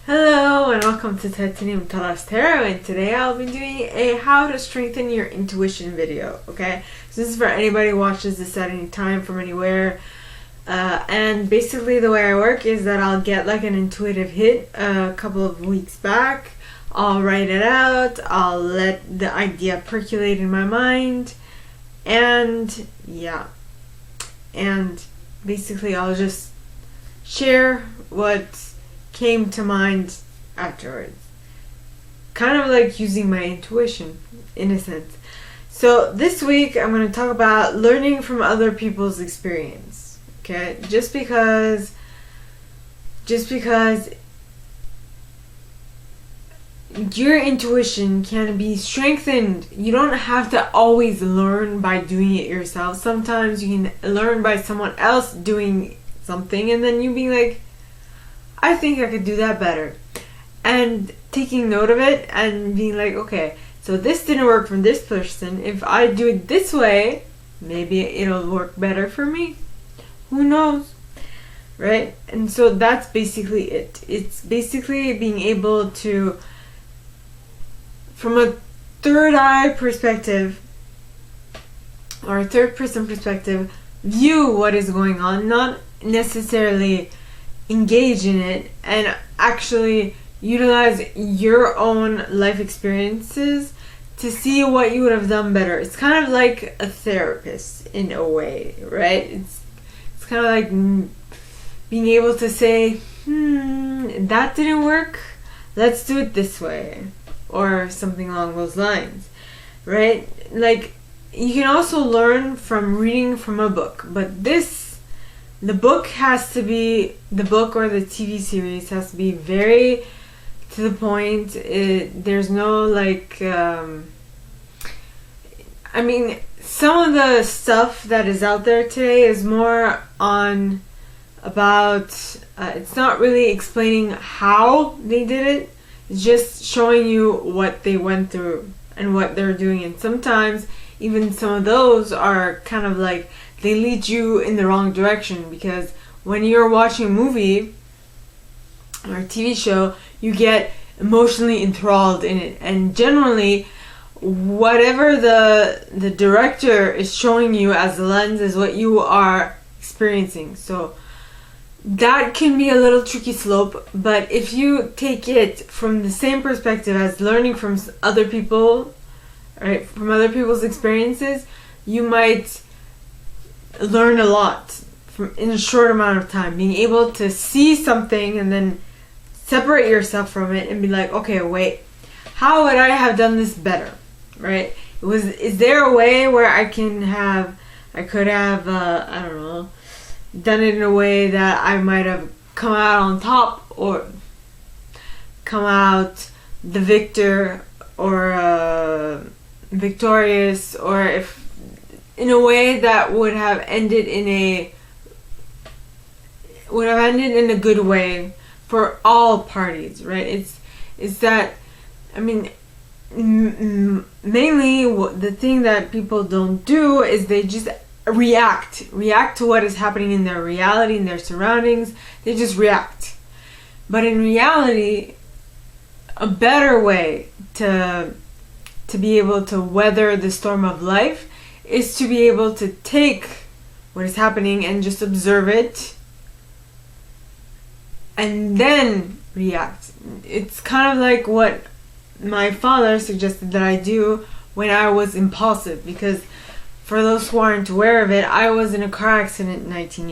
Hello and welcome to Titanium Talas Tarot, and today I'll be doing a how to strengthen your intuition video, okay? So this is for anybody who watches this at any time from anywhere. And basically the way I work is that I'll get like an intuitive hit a couple of weeks back. I'll write it out, I'll let the idea percolate in my mind, and yeah. And basically I'll just share what came to mind afterwards. Kind of like using my intuition in a sense. So this week I'm going to talk about learning from other people's experience. Okay? Just because your intuition can be strengthened. You don't have to always learn by doing it yourself. Sometimes you can learn by someone else doing something and then you being like, I think I could do that better. And taking note of it and being like, okay, so this didn't work from this person. If I do it this way, maybe it'll work better for me. Who knows? Right? And so that's basically it. It's basically being able to, from a third eye perspective or a third person perspective, view what is going on, not necessarily engage in it, and actually utilize your own life experiences to see what you would have done better. It's kind of like a therapist in a way, right? It's kind of like being able to say, that didn't work, let's do it this way, or something along those lines, right? Like, you can also learn from reading from a book, but the book or the TV series has to be very to the point. There's no like, I mean, some of the stuff that is out there today is more on about, it's not really explaining how they did it. It's just showing you what they went through and what they're doing. And sometimes even some of those are kind of like, they lead you in the wrong direction, because when you're watching a movie or a TV show, you get emotionally enthralled in it, and generally whatever the director is showing you as the lens is what you are experiencing. So that can be a little tricky slope, but if you take it from the same perspective as learning from other people, right, from other people's experiences, you might learn a lot in a short amount of time. Being able to see something and then separate yourself from it and be like, okay, wait, how would I have done this better, right? Is there a way where I could have I don't know, done it in a way that I might have come out on top, or come out the victor, or victorious, or if in a way that would have ended in a good way for all parties, right? It's that, I mean, mainly the thing that people don't do is they just react to what is happening in their reality, in their surroundings. They just react. But in reality, a better way to be able to weather the storm of life is to be able to take what is happening and just observe it and then react. It's kind of like what my father suggested that I do when I was impulsive, because for those who aren't aware of it, I was in a car accident 13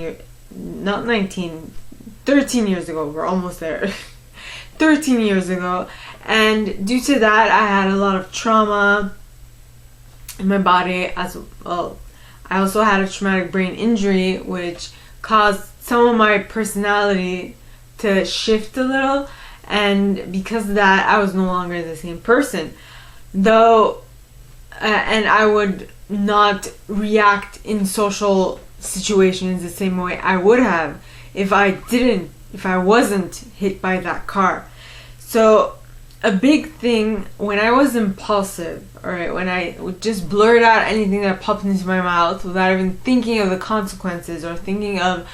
years ago. We're almost there. 13 years ago. And due to that, I had a lot of trauma in my body as well. I also had a traumatic brain injury, which caused some of my personality to shift a little, and because of that, I was no longer the same person. Though, and I would not react in social situations the same way I would have if I wasn't hit by that car. So a big thing when I was impulsive, alright, when I would just blurt out anything that popped into my mouth without even thinking of the consequences or thinking of,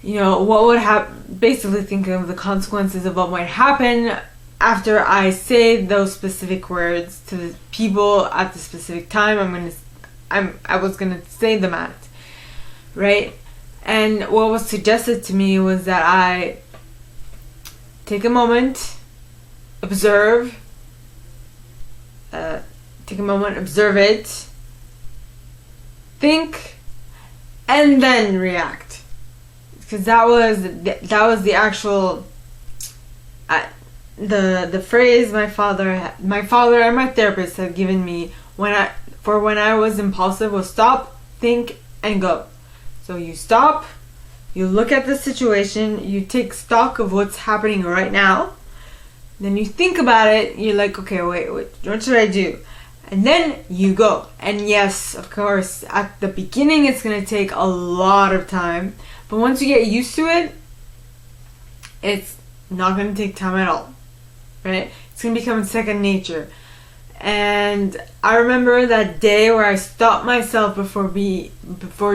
what would happen, basically thinking of the consequences of what might happen after I say those specific words to the people at the specific time I was gonna say them at, right? And what was suggested to me was that I take a moment, observe it, think, and then react. Because that was the actual the phrase my father and my therapist had given me when I was impulsive was stop, think, and go. So you stop, you look at the situation, you take stock of what's happening right now, then you think about it, you're like, okay, wait, what should I do? And then you go. And yes, of course, at the beginning it's going to take a lot of time, but once you get used to it, it's not going to take time at all, right? It's going to become second nature. And I remember that day where I stopped myself before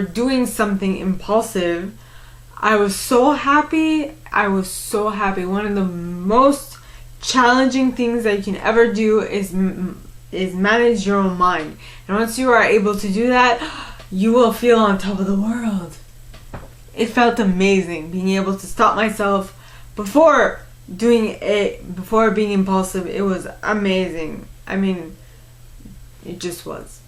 doing something impulsive. I was so happy. One of the most challenging things that you can ever do is manage your own mind. And once you are able to do that, you will feel on top of the world. It felt amazing being able to stop myself before being impulsive. It was amazing. I mean, it just was.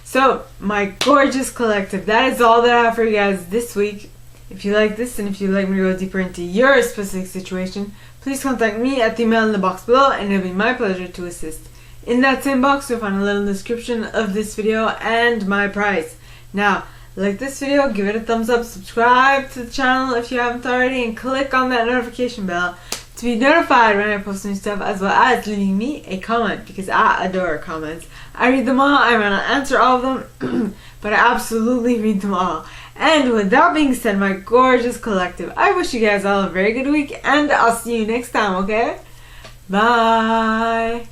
So, my gorgeous collective, that is all that I have for you guys this week. If you like this and if you'd like me to go deeper into your specific situation, please contact me at the email in the box below, and it'll be my pleasure to assist. In that same box, you'll find a little description of this video and my price. Now, like this video, give it a thumbs up, subscribe to the channel if you haven't already, and click on that notification bell to be notified when I post new stuff, as well as leaving me a comment, because I adore comments. I read them all. I might not answer all of them, but I absolutely read them all. And with that being said, my gorgeous collective, I wish you guys all a very good week, and I'll see you next time, okay? Bye!